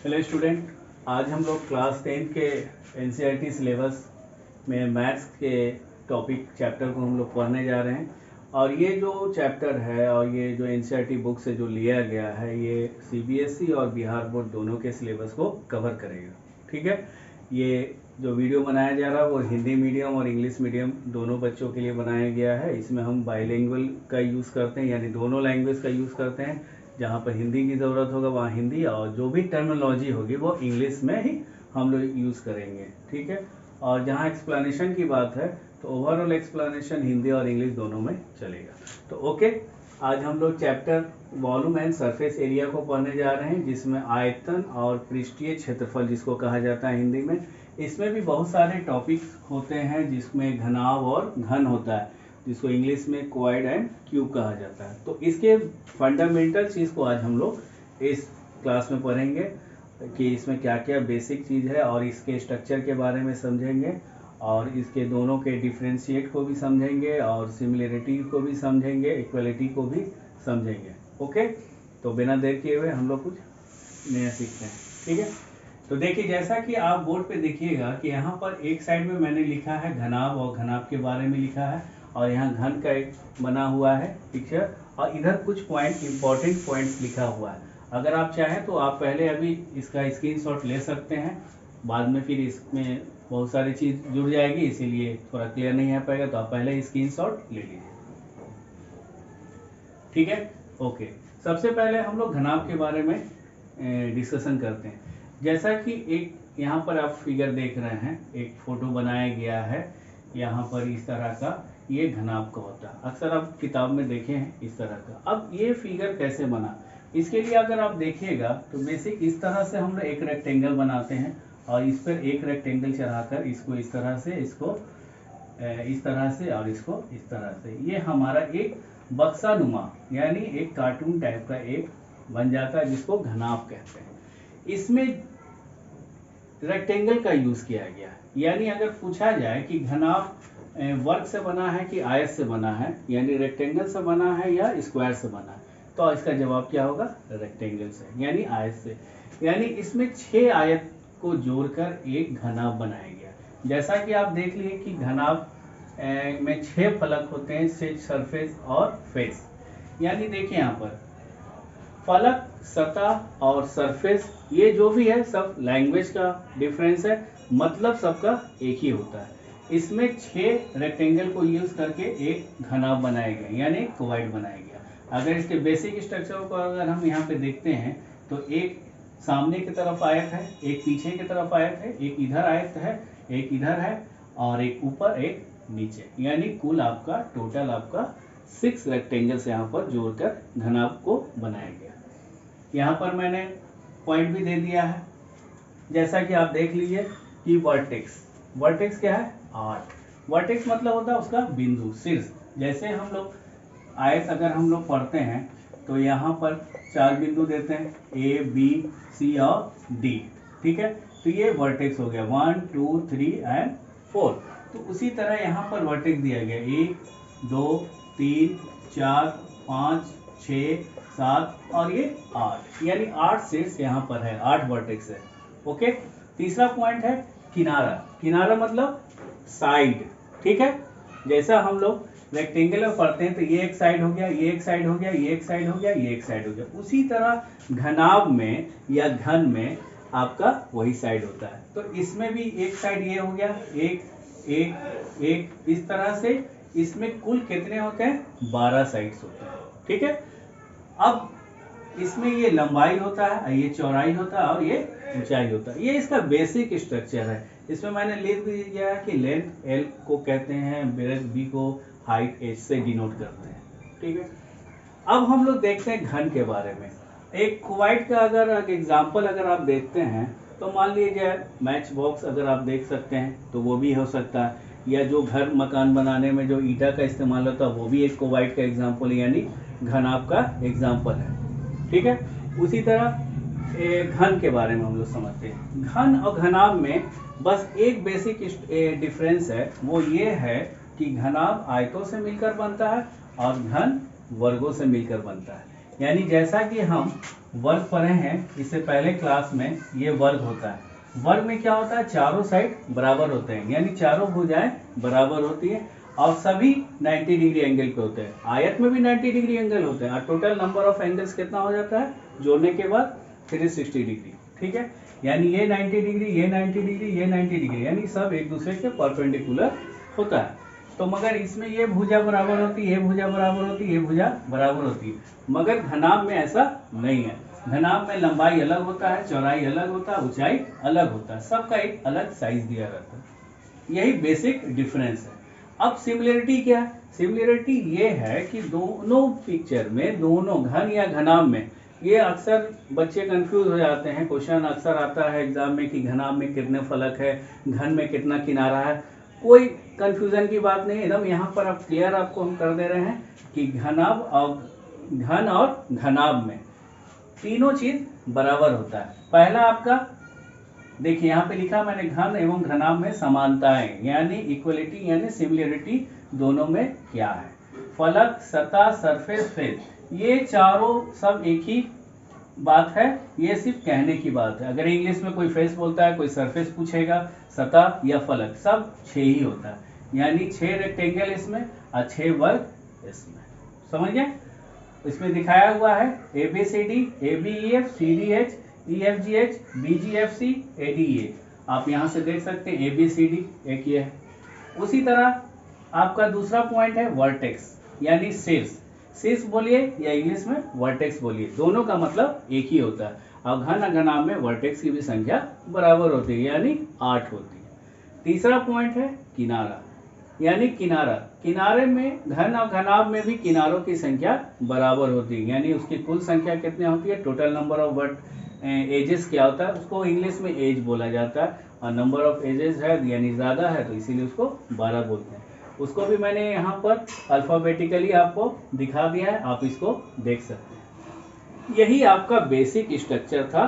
Hello student, आज हम लोग क्लास 10 के एनसीईआरटी सिलेबस में मैथ्स के टॉपिक चैप्टर को हम लोग पढ़ने जा रहे हैं। और ये जो चैप्टर है और ये जो एनसीईआरटी बुक से जो लिया गया है ये सीबीएसई और बिहार बोर्ड दोनों के सिलेबस को कवर करेगा। ठीक है, ये जो वीडियो बनाया जा रहा है वो हिंदी मीडियम और इंग्लिश मीडियम दोनों बच्चों के लिए बनाया गया है। इसमें हम बाईलिंगुअल का यूज़ करते हैं, यानी दोनों लैंग्वेज का यूज़ करते हैं। जहाँ पर हिंदी की ज़रूरत होगा वहाँ हिंदी, और जो भी टर्मिनोलॉजी होगी वो इंग्लिश में ही हम लोग यूज़ करेंगे। ठीक है, और जहाँ एक्सप्लेनेशन की बात है तो ओवरऑल एक्सप्लेनेशन हिंदी और इंग्लिश दोनों में चलेगा। तो ओके, आज हम लोग chapter volume and surface area को पढ़ने जा रहे हैं, जिसमें आयतन और पृष्ठीय क्षेत्रफल जिसको कहा जाता है हिंदी में। इसमें भी बहुत सारे टॉपिक्स होते हैं, जिसमें घनाभ और घन होता है, जिसको इंग्लिश में क्वाड एंड क्यूब कहा जाता है। तो इसके फंडामेंटल चीज़ को आज हम लोग इस क्लास में पढ़ेंगे कि इसमें क्या क्या बेसिक चीज़ है, और इसके स्ट्रक्चर के बारे में समझेंगे, और इसके दोनों के डिफ्रेंशिएट को भी समझेंगे, और सिमिलरिटी को भी समझेंगे, इक्वलिटी को भी समझेंगे। ओके, तो बिना देर किए हुए हम लोग कुछ नया सीखते हैं। ठीक है, तो देखिए जैसा कि आप बोर्ड पे देखिएगा कि यहाँ पर एक साइड में मैंने लिखा है घनाभ, और घनाभ के बारे में लिखा है, और यहाँ घन का एक बना हुआ है पिक्चर, और इधर कुछ पॉइंट इंपॉर्टेंट पॉइंट्स लिखा हुआ है। अगर आप चाहें तो आप पहले अभी इसका स्क्रीनशॉट ले सकते हैं, बाद में फिर इसमें बहुत सारी चीज़ जुड़ जाएगी, इसीलिए थोड़ा क्लियर नहीं आ पाएगा, तो आप पहले स्क्रीनशॉट ले लीजिए। ठीक है, ओके। सबसे पहले हम लोग घनाभ के बारे में डिस्कशन करते हैं। जैसा कि एक यहाँ पर आप फिगर देख रहे हैं, एक फोटो बनाया गया है यहाँ पर इस तरह का, ये घनाभ का होता है। अक्सर आप किताब में देखे हैं इस तरह का। अब ये फिगर कैसे बना, इसके लिए अगर आप देखिएगा तो बेसिक इस तरह से हम लोग एक रेक्टेंगल बनाते हैं, और इस पर एक रेक्टेंगल चढ़ाकर इसको इस तरह से, इसको इस तरह से, और इसको इस तरह से, ये हमारा एक बक्सा नुमा यानी एक कार्टून टाइप का एक बन जाता है, जिसको घनाभ कहते हैं। इसमें रेक्टेंगल का यूज किया गया, यानी अगर पूछा जाए कि घनाभ वर्ग से बना है कि आयत से बना है, यानी रेक्टेंगल से बना है या स्क्वायर से बना है, तो इसका जवाब क्या होगा, रेक्टेंगल से यानी आयत से। यानी इसमें 6 आयत को जोड़कर एक घनाभ बनाया गया। जैसा कि आप देख लिए कि घनाभ में 6 फलक होते हैं, 6 सरफेस और फेस। यानी देखिए यहाँ पर फलक, सतह और सरफेस, ये जो भी है सब लैंग्वेज का डिफरेंस है, मतलब सबका एक ही होता है। इसमें 6 रेक्टेंगल को यूज करके एक घनाभ बनाया गया, यानी एक क्वाड बनाया गया। अगर इसके बेसिक स्ट्रक्चर को अगर हम यहाँ पे देखते हैं तो एक सामने की तरफ आयत है, एक पीछे की तरफ आयत है, एक इधर आयत है, एक इधर है, और एक ऊपर एक नीचे, यानी कुल आपका टोटल आपका 6 रेक्टेंगल्स यहाँ पर जोड़कर घनाभ को बनाया गया। यहाँ पर मैंने पॉइंट भी दे दिया है, जैसा कि आप देख लीजिए कि वर्टेक्स, वर्टेक्स क्या है, 8। वर्टेक्स मतलब होता है उसका बिंदु, शीर्ष। जैसे हम लोग आयत अगर हम लोग पढ़ते हैं तो यहाँ पर 4 बिंदु देते हैं, ए बी सी और डी। ठीक है, तो ये वर्टेक्स हो गया 1 2 3 एंड 4। तो उसी तरह यहाँ पर वर्टेक्स दिया गया 1 2 3 4 5 6 7 और ये 8, यानी 8 शीर्ष यहाँ पर है, 8 वर्टेक्स है। ओके, तीसरा पॉइंट है किनारा। किनारा मतलब साइड। ठीक है, जैसा हम लोग रेक्टेंगल में पढ़ते हैं तो ये एक साइड हो गया, ये एक साइड हो गया, ये एक साइड हो गया, ये एक साइड हो गया, उसी तरह घनाभ में या घन में आपका वही साइड होता है। तो इसमें भी एक साइड ये हो गया, एक एक एक, इस तरह से इसमें कुल कितने होते हैं, 12 साइड्स होते हैं। ठीक है, अब इसमें ये लंबाई होता है, ये चौड़ाई होता है, और ये ऊंचाई होता है। ये इसका बेसिक स्ट्रक्चर है। इसमें मैंने लिख दिया है कि लेंथ L को कहते हैं, ब्रेथ B को, हाइट H से डिनोट करते हैं। ठीक है, अब हम लोग देखते हैं घन के बारे में। एक क्वाड का अगर एग्जाम्पल अगर आप देखते हैं तो मान लीजिए मैच बॉक्स अगर आप देख सकते हैं तो वो भी हो सकता है, या जो घर मकान बनाने में जो ईटा का इस्तेमाल होता है वो भी एक क्वाड का एग्जाम्पल यानी घनाभ का एग्जाम्पल है। ठीक है, उसी तरह घन के बारे में हम लोग समझते हैं। घन और घनाभ में बस एक बेसिक डिफरेंस है, वो ये है कि घनाभ आयतों से मिलकर बनता है और घन वर्गों से मिलकर बनता है। यानी जैसा कि हम वर्ग पढ़े हैं इससे पहले क्लास में, ये वर्ग होता है। वर्ग में क्या होता है, चारों साइड बराबर होते हैं, यानी चारों भुजाएं बराबर होती है और सभी 90 डिग्री एंगल पे होते हैं। आयत में भी 90 डिग्री एंगल होते हैं और टोटल नंबर ऑफ एंगल्स कितना हो जाता है जोड़ने के बाद 360 डिग्री। ठीक है, यानी ये 90 डिग्री, ये 90 डिग्री, ये 90 डिग्री, यानी सब एक दूसरे के परपेंडिकुलर होता है। तो मगर इसमें ये भुजा बराबर होती है, ये भुजा बराबर होती है, ये भुजा बराबर होती है, मगर घनाभ में ऐसा नहीं है। घनाभ में लंबाई अलग होता है, चौड़ाई अलग होता है, ऊंचाई अलग होता है, सबका एक अलग साइज दिया रहता है। यही बेसिक डिफरेंस है। अब सिमिलरिटी क्या है? सिमिलरिटी ये है कि दोनों पिक्चर में, दोनों घन या घनाभ में, ये अक्सर बच्चे कंफ्यूज हो जाते हैं। क्वेश्चन अक्सर आता है एग्जाम में कि घनाभ में कितने फलक है, घन में कितना किनारा है। कोई कंफ्यूजन की बात नहीं, एकदम यहाँ पर अब क्लियर आपको हम कर दे रहे हैं कि घनाभ और घन और घनाभ में तीनों चीज बराबर होता है। पहला आपका देखिए यहाँ पे लिखा मैंने, घन एवं घनाभ में समानताएं, यानी इक्वलिटी यानी सिमिलरिटी दोनों में क्या है। फलक, सतह, सरफेस, फेस, ये चारों सब एक ही बात है, ये सिर्फ कहने की बात है। अगर इंग्लिश में कोई फेस बोलता है, कोई सरफेस पूछेगा, सतह या फलक, सब 6 ही होता है, यानी 6 रेक्टेंगल इसमें और 6 वर्ग इसमें। समझ गए? इसमें दिखाया हुआ है ABCD, ABEF, CDH, EFGH, BGFC, ADE। आप यहां से देख सकते हैं ABCD एक ये है। उसी तरह आपका दूसरा पॉइंट है वर्टेक्स, यानी शीर्ष। शीर्ष बोलिए या इंग्लिश में वर्टेक्स बोलिए, दोनों का मतलब एक ही होता है। और घन घनाभ में वर्टेक्स की भी संख्या बराबर होती है, यानी 8 होती है। तीसरा पॉइंट है किनारा, यानी किनारा। किनारे में, घन और घनाभ में भी किनारों की संख्या बराबर होती है, यानी उसकी कुल संख्या कितनी होती है, टोटल नंबर ऑफ एजेस क्या होता है, उसको इंग्लिश में एज बोला जाता है। और नंबर ऑफ एजेस है यानी ज़्यादा है तो इसीलिए उसको 12 बोलते हैं। उसको भी मैंने यहाँ पर अल्फ़ाबेटिकली आपको दिखा दिया है, आप इसको देख सकते हैं। यही आपका बेसिक स्ट्रक्चर था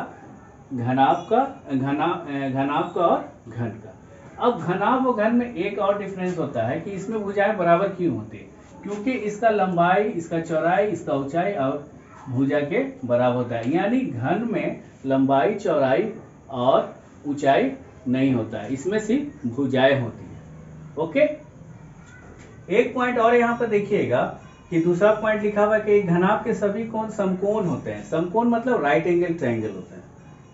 घनाभ का, घनाभ का और घन का। अब घनाभ और घन में एक और डिफरेंस होता है कि इसमें भुजाएं बराबर क्यों होती है, क्योंकि इसका लंबाई, इसका चौड़ाई, इसका ऊंचाई और भुजा के बराबर होता है। यानी घन में लंबाई, चौड़ाई और ऊंचाई नहीं होता है, इसमें सिर्फ भुजाएं होती है। ओके, एक पॉइंट और यहाँ पर देखिएगा कि दूसरा पॉइंट लिखा हुआ है कि घनाभ के सभी कोण समकोण होते हैं। समकोण मतलब राइट एंगल ट्रायंगल होते हैं,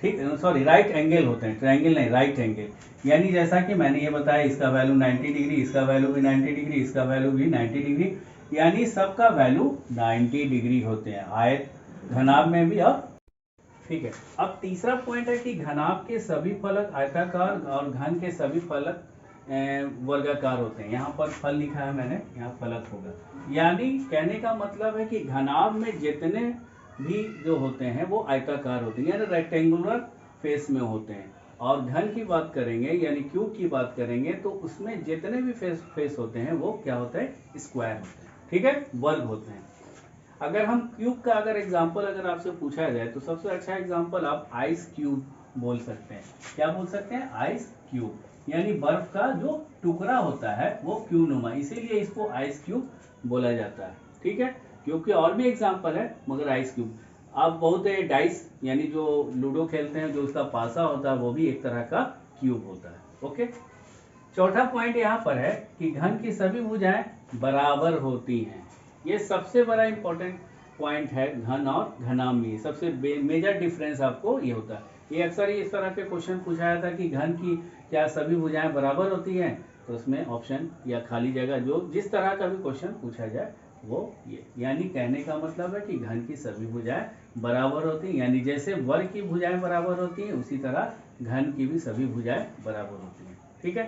ठीक, सॉरी राइट एंगल होते हैं, ट्रायंगल नहीं, राइट एंगल। यानी जैसा कि मैंने ये बताया, इसका वैल्यू 90 डिग्री, इसका वैल्यू भी 90 डिग्री, इसका वैल्यू भी 90 डिग्री, यानी सबका वैल्यू 90 डिग्री होते हैं, आयत घनाभ में भी। अब ठीक है, अब तीसरा पॉइंट है कि घनाभ के सभी फलक आयताकार और घन के सभी फलक वर्गाकार होते हैं। यहाँ पर फल लिखा है मैंने, यहाँ फलक होगा, यानी कहने का मतलब है कि घनाभ में जितने भी जो होते हैं वो आयताकार होते हैं, यानी रेक्टेंगुलर फेस में होते हैं। और घन की बात करेंगे यानी क्यूब की बात करेंगे तो उसमें जितने भी फेस होते हैं वो क्या होता है, स्क्वायर होते हैं, ठीक है, वर्ग होते हैं। अगर हम क्यूब का अगर एग्जांपल अगर आपसे पूछा जाए तो सबसे अच्छा एग्जांपल आप आइस क्यूब बोल सकते हैं। क्या बोल सकते हैं, आइस क्यूब, यानी बर्फ का जो टुकड़ा होता है वो क्यूब नुमा, इसीलिए इसको आइस क्यूब बोला जाता है। ठीक है, क्योंकि और भी एग्जांपल है मगर आइस क्यूब। आप बहुत डाइस यानी जो लूडो खेलते हैं, जो उसका पासा होता है वो भी एक तरह का क्यूब होता है। ओके, चौथा पॉइंट यहाँ पर है कि घन की सभी भुजाएं बराबर होती हैं। ये सबसे बड़ा इंपॉर्टेंट पॉइंट है घन और घनाभ में, सबसे मेजर डिफरेंस आपको ये होता है। ये अक्सर इस तरह के क्वेश्चन पूछा जाता है कि घन की क्या सभी भुजाएं बराबर होती हैं, तो उसमें ऑप्शन या खाली जगह जो जिस तरह का भी क्वेश्चन पूछा जाए वो ये, यानी कहने का मतलब है कि घन की सभी भुजाएं बराबर होती हैं, यानी जैसे वर्ग की भुजाएं बराबर होती हैं उसी तरह घन की भी सभी भुजाएं बराबर होती हैं। ठीक है,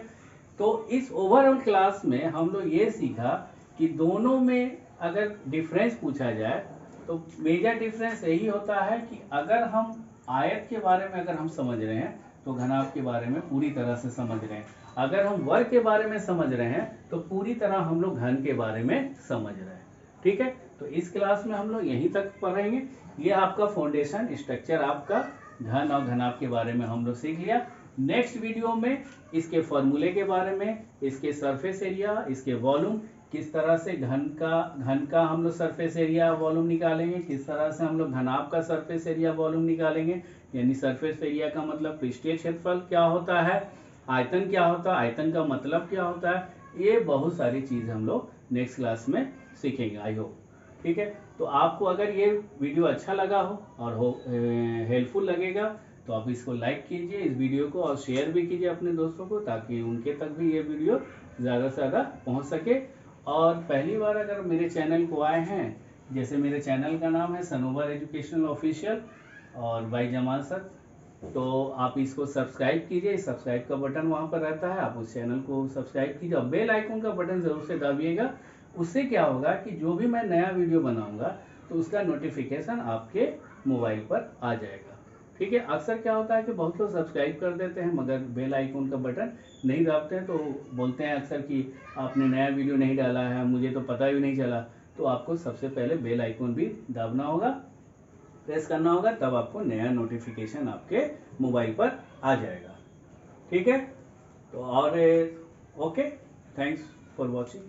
तो इस ओवरऑल क्लास में हम लोग ये सीखा कि दोनों में अगर डिफरेंस पूछा जाए तो मेजर डिफरेंस यही होता है कि अगर हम आयत के बारे में अगर हम समझ रहे हैं तो घनाभ के बारे में पूरी तरह से समझ रहे हैं, अगर हम वर्ग के बारे में समझ रहे हैं तो पूरी तरह हम लोग घन के बारे में समझ रहे हैं। ठीक है, तो इस क्लास में हम लोग यहीं तक पढ़ेंगे। ये आपका फाउंडेशन स्ट्रक्चर आपका घन और घनाभ के बारे में हम लोग सीख लिया। नेक्स्ट वीडियो में इसके फॉर्मूले के बारे में, इसके सरफेस एरिया, इसके वॉल्यूम, किस तरह से घन का हम लोग सरफेस एरिया वॉल्यूम निकालेंगे, किस तरह से हम लोग घनाभ का सरफेस एरिया वॉल्यूम निकालेंगे। यानी सरफेस एरिया का मतलब पृष्ठीय क्षेत्रफल क्या होता है, आयतन क्या होता है, आयतन का मतलब क्या होता है, ये बहुत सारी चीज हम लोग नेक्स्ट क्लास में सीखेंगे आई होप। ठीक है, तो आपको अगर ये वीडियो अच्छा लगा हो और हेल्पफुल लगेगा तो आप इसको लाइक कीजिए इस वीडियो को, और शेयर भी कीजिए अपने दोस्तों को, ताकि उनके तक भी ये वीडियो ज़्यादा से ज़्यादा पहुंच सके। और पहली बार अगर मेरे चैनल को आए हैं, जैसे मेरे चैनल का नाम है सनोवर एजुकेशनल ऑफिशियल और बाई जमाल सर, तो आप इसको सब्सक्राइब कीजिए। सब्सक्राइब का बटन वहाँ पर रहता है, आप उस चैनल को सब्सक्राइब कीजिए और बेल आइकन का बटन ज़रूर से दबाइएगा। उससे क्या होगा कि जो भी मैं नया वीडियो बनाऊंगा तो उसका नोटिफिकेशन आपके मोबाइल पर आ जाएगा। ठीक है, अक्सर क्या होता है कि बहुत लोग सब्सक्राइब कर देते हैं मगर बेल आइकन का बटन नहीं दबाते हैं, तो बोलते हैं अक्सर कि आपने नया वीडियो नहीं डाला है, मुझे तो पता भी नहीं चला। तो आपको सबसे पहले बेल आइकन भी दबाना होगा, प्रेस करना होगा, तब आपको नया नोटिफिकेशन आपके मोबाइल पर आ जाएगा। ठीक है, तो और ओके, थैंक्स फॉर वॉचिंग।